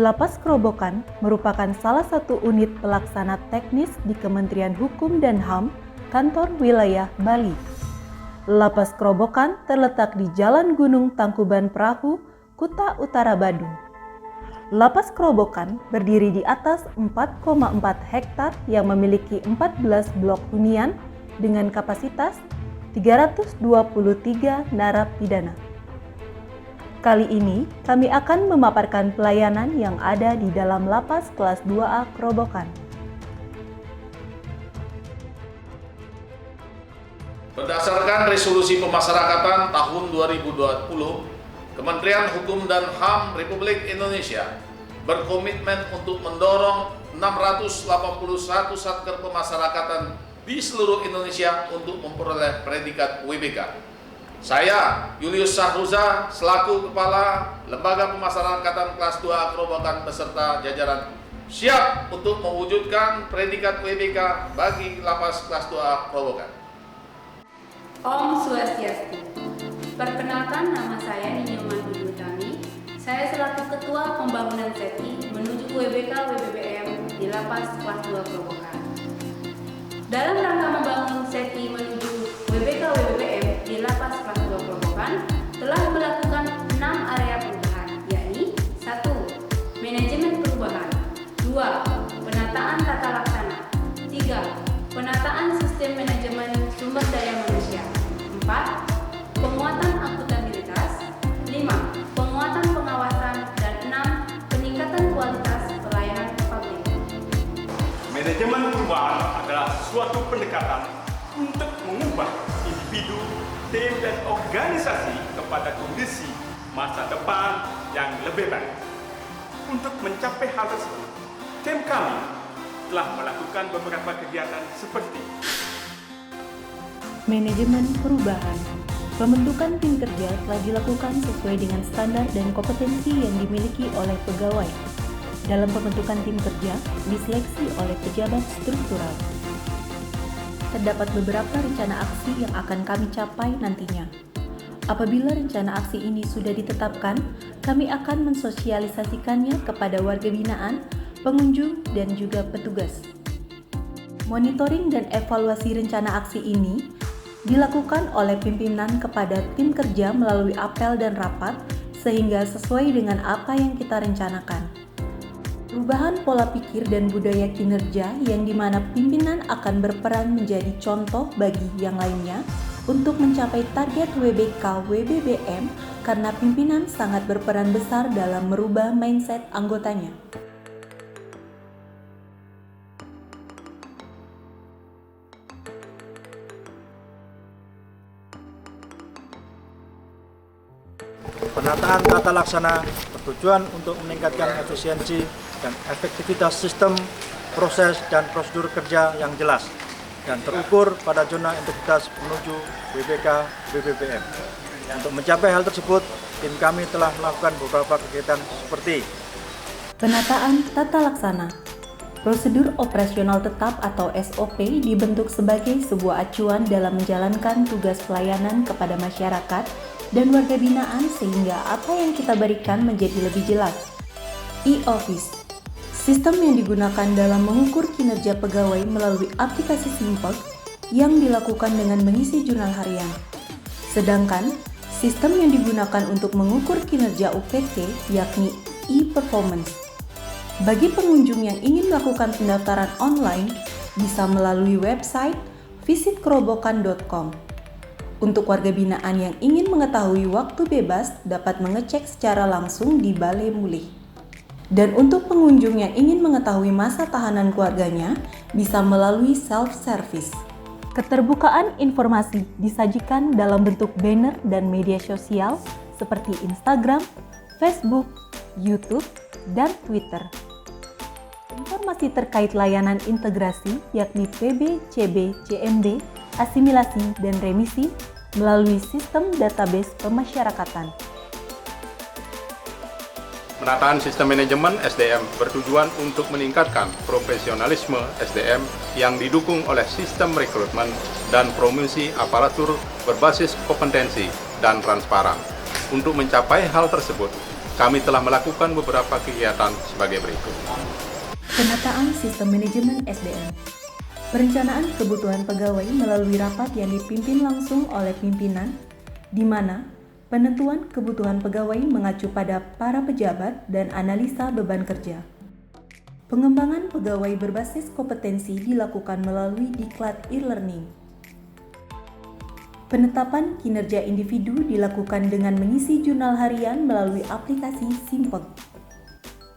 Lapas Kerobokan merupakan salah satu unit pelaksana teknis di Kementerian Hukum dan HAM, Kantor Wilayah Bali. Lapas Kerobokan terletak di Jalan Gunung Tangkuban Perahu, Kuta Utara, Badung. Lapas Kerobokan berdiri di atas 4,4 hektar yang memiliki 14 blok hunian dengan kapasitas 323 narapidana. Kali ini, kami akan memaparkan pelayanan yang ada di dalam Lapas Kelas 2A Kerobokan. Berdasarkan Resolusi Pemasyarakatan tahun 2020, Kementerian Hukum dan HAM Republik Indonesia berkomitmen untuk mendorong 681 satker pemasyarakatan di seluruh Indonesia untuk memperoleh predikat WBK. Saya, Julius Sahruza, selaku Kepala Lembaga Pemasyarakatan Kelas 2A Kerobokan beserta jajaran siap untuk mewujudkan predikat WBK bagi Lapas Kelas 2A Kerobokan. Om Swastiastu. Perkenalkan, nama saya Ninyoman Dwi Utami. Saya selaku Ketua Pembangunan SETI menuju WBK WBBM di Lapas Kelas 2 Kerobokan. Dalam rangka membangun SETI menuju WBK WBBM di Lapas Kelas 2 Kerobokan telah melakukan 6 area perubahan, yakni 1. Manajemen perubahan, 2. Penataan tata laksana, 3. Penataan sistem manajemen sumber daya manusia, 4. Penguatan akuntabilitas, 5. Penguatan pengawasan, dan 6. Peningkatan kualitas pelayanan publik. Manajemen perubahan adalah suatu pendekatan untuk mengubah individu, tim, dan organisasi kepada kondisi masa depan yang lebih baik. Untuk mencapai hal tersebut, tim kami telah melakukan beberapa kegiatan seperti Manajemen perubahan. Pembentukan tim kerja telah dilakukan sesuai dengan standar dan kompetensi yang dimiliki oleh pegawai. Dalam pembentukan tim kerja, diseleksi oleh pejabat struktural. Terdapat beberapa rencana aksi yang akan kami capai nantinya. Apabila rencana aksi ini sudah ditetapkan, kami akan mensosialisasikannya kepada warga binaan, pengunjung, dan juga petugas. Monitoring dan evaluasi rencana aksi ini dilakukan oleh pimpinan kepada tim kerja melalui apel dan rapat sehingga sesuai dengan apa yang kita rencanakan. Perubahan pola pikir dan budaya kinerja yang dimana pimpinan akan berperan menjadi contoh bagi yang lainnya untuk mencapai target WBK WBBM karena pimpinan sangat berperan besar dalam merubah mindset anggotanya. Penataan tata laksana bertujuan untuk meningkatkan efisiensi dan efektivitas sistem, proses, dan prosedur kerja yang jelas dan terukur pada zona integritas menuju WBK WBBM. Untuk mencapai hal tersebut, tim kami telah melakukan beberapa kegiatan seperti Penataan tata laksana. Prosedur operasional tetap atau SOP dibentuk sebagai sebuah acuan dalam menjalankan tugas pelayanan kepada masyarakat dan warga binaan sehingga apa yang kita berikan menjadi lebih jelas. E-Office. Sistem yang digunakan dalam mengukur kinerja pegawai melalui aplikasi Simplex yang dilakukan dengan mengisi jurnal harian. Sedangkan, sistem yang digunakan untuk mengukur kinerja UPT yakni e-Performance. Bagi pengunjung yang ingin melakukan pendaftaran online, bisa melalui website visitkerobokan.com. Untuk warga binaan yang ingin mengetahui waktu bebas dapat mengecek secara langsung di Balai Mulih. Dan untuk pengunjung yang ingin mengetahui masa tahanan keluarganya bisa melalui self-service. Keterbukaan informasi disajikan dalam bentuk banner dan media sosial seperti Instagram, Facebook, YouTube, dan Twitter. Informasi terkait layanan integrasi yakni PB, CB, CMB, asimilasi, dan remisi melalui sistem database pemasyarakatan. Penataan sistem manajemen SDM bertujuan untuk meningkatkan profesionalisme SDM yang didukung oleh sistem rekrutmen dan promosi aparatur berbasis kompetensi dan transparan. Untuk mencapai hal tersebut, kami telah melakukan beberapa kegiatan sebagai berikut. Penataan sistem manajemen SDM. Perencanaan kebutuhan pegawai melalui rapat yang dipimpin langsung oleh pimpinan, di mana penentuan kebutuhan pegawai mengacu pada para pejabat dan analisa beban kerja. Pengembangan pegawai berbasis kompetensi dilakukan melalui diklat e-learning. Penetapan kinerja individu dilakukan dengan mengisi jurnal harian melalui aplikasi Simpeg.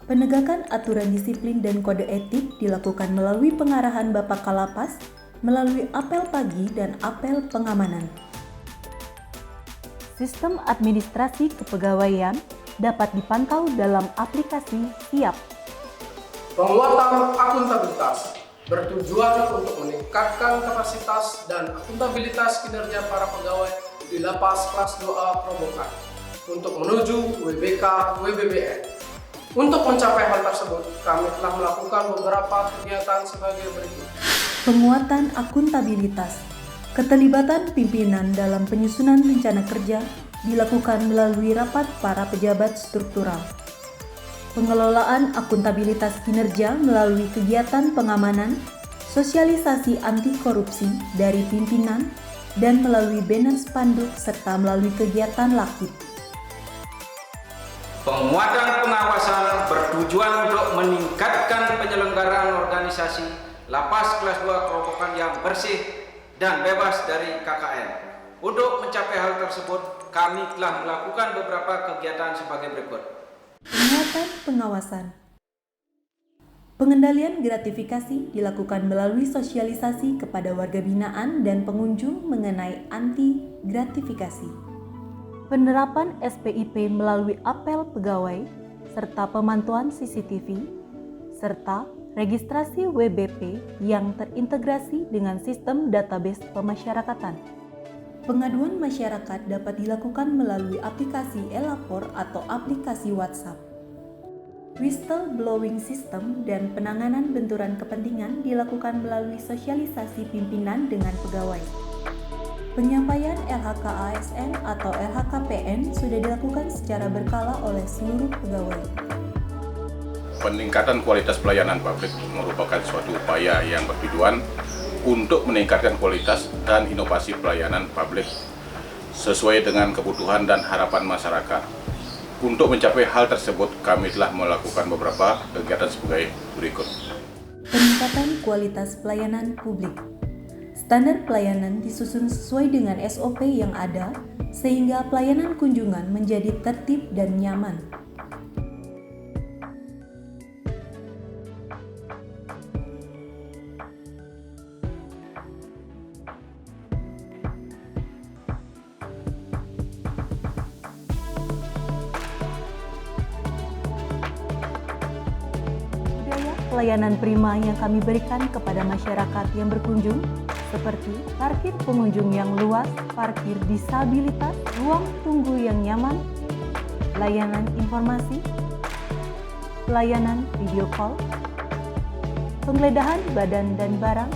Penegakan aturan disiplin dan kode etik dilakukan melalui pengarahan Bapak Kalapas melalui apel pagi dan apel pengamanan. Sistem administrasi kepegawaian dapat dipantau dalam aplikasi Siap. Penguatan akuntabilitas bertujuan untuk meningkatkan kapasitas dan akuntabilitas kinerja para pegawai di Lapas Kelas 2A Kerobokan untuk menuju WBK WBBN. Untuk mencapai hal tersebut, kami telah melakukan beberapa kegiatan sebagai berikut. Penguatan akuntabilitas. Keterlibatan pimpinan dalam penyusunan rencana kerja dilakukan melalui rapat para pejabat struktural. Pengelolaan akuntabilitas kinerja melalui kegiatan pengamanan, sosialisasi anti korupsi dari pimpinan, dan melalui banner spanduk serta melalui kegiatan lakib. Penguatan pengawasan bertujuan untuk meningkatkan penyelenggaraan organisasi Lapas Kelas 2 Kerobokan yang bersih dan bebas dari KKN. Untuk mencapai hal tersebut, kami telah melakukan beberapa kegiatan sebagai berikut. Penguatan pengawasan. Pengendalian gratifikasi dilakukan melalui sosialisasi kepada warga binaan dan pengunjung mengenai anti gratifikasi. Penerapan SPIP melalui apel pegawai serta pemantauan CCTV serta registrasi WBP yang terintegrasi dengan sistem database pemasyarakatan. Pengaduan masyarakat dapat dilakukan melalui aplikasi e-lapor atau aplikasi WhatsApp. Whistleblowing system dan penanganan benturan kepentingan dilakukan melalui sosialisasi pimpinan dengan pegawai. Penyampaian LHK ASN atau LHKPN sudah dilakukan secara berkala oleh seluruh pegawai. Peningkatan kualitas pelayanan publik merupakan suatu upaya yang bertujuan untuk meningkatkan kualitas dan inovasi pelayanan publik sesuai dengan kebutuhan dan harapan masyarakat. Untuk mencapai hal tersebut, kami telah melakukan beberapa kegiatan sebagai berikut. Peningkatan kualitas pelayanan publik. Standar pelayanan disusun sesuai dengan SOP yang ada, sehingga pelayanan kunjungan menjadi tertib dan nyaman. Pelayanan prima yang kami berikan kepada masyarakat yang berkunjung seperti parkir pengunjung yang luas, parkir disabilitas, ruang tunggu yang nyaman, layanan informasi, pelayanan video call, penggeledahan badan dan barang,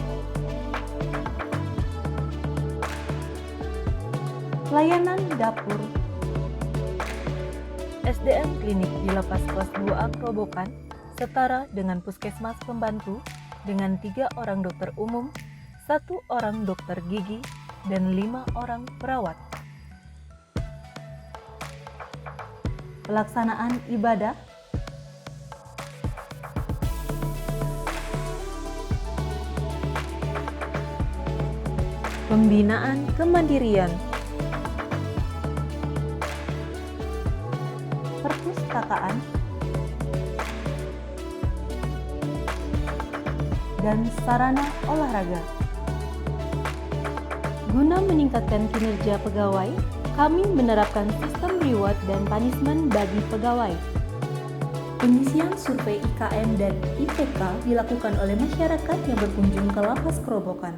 pelayanan dapur, SDM klinik di Lapas Kelas 2A Kerobokan setara dengan puskesmas pembantu dengan 3 orang dokter umum, 1 orang dokter gigi, dan 5 orang perawat. Pelaksanaan ibadah, pembinaan kemandirian, perpustakaan, dan sarana olahraga. Guna meningkatkan kinerja pegawai, kami menerapkan sistem reward dan punishment bagi pegawai. Pengisian survei IKM dan IPK dilakukan oleh masyarakat yang berkunjung ke Lapas Kerobokan.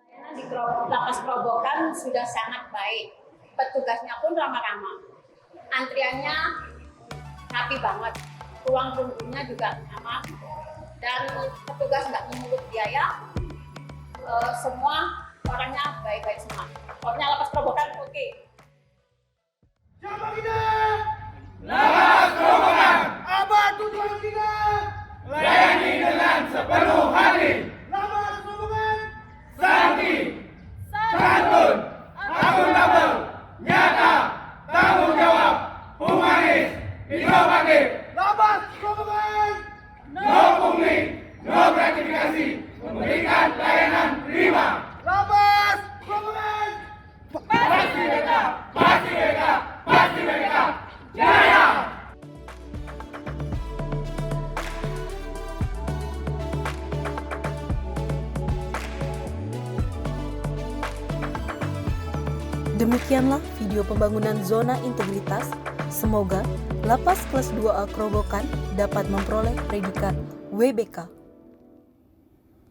Pelayanan di Lapas Kerobokan sudah sangat baik. Petugasnya pun ramah-ramah. Antriannya rapi banget. Ruang tunggunya juga aman dan petugas nggak memungut biaya. Semua orangnya baik-baik semua. Pokoknya Lapas Kerobokan oke. Nama kita Lapas Kerobokan. Apa tujuan kita? Layani dengan sepenuh hati. Lapas Kerobokan sakti, santun, akuntabel, nyata, tanggung jawab, humanis, inovatif. Lapas Kerobokan no pungli, no gratifikasi, memberikan layanan prima. Lapas Kerobokan pasti mereka, pasti mereka, pasti mereka. Jaya! Demikianlah video pembangunan zona integritas. Semoga Lapas Kelas 2A Kerobokan dapat memperoleh predikat WBK.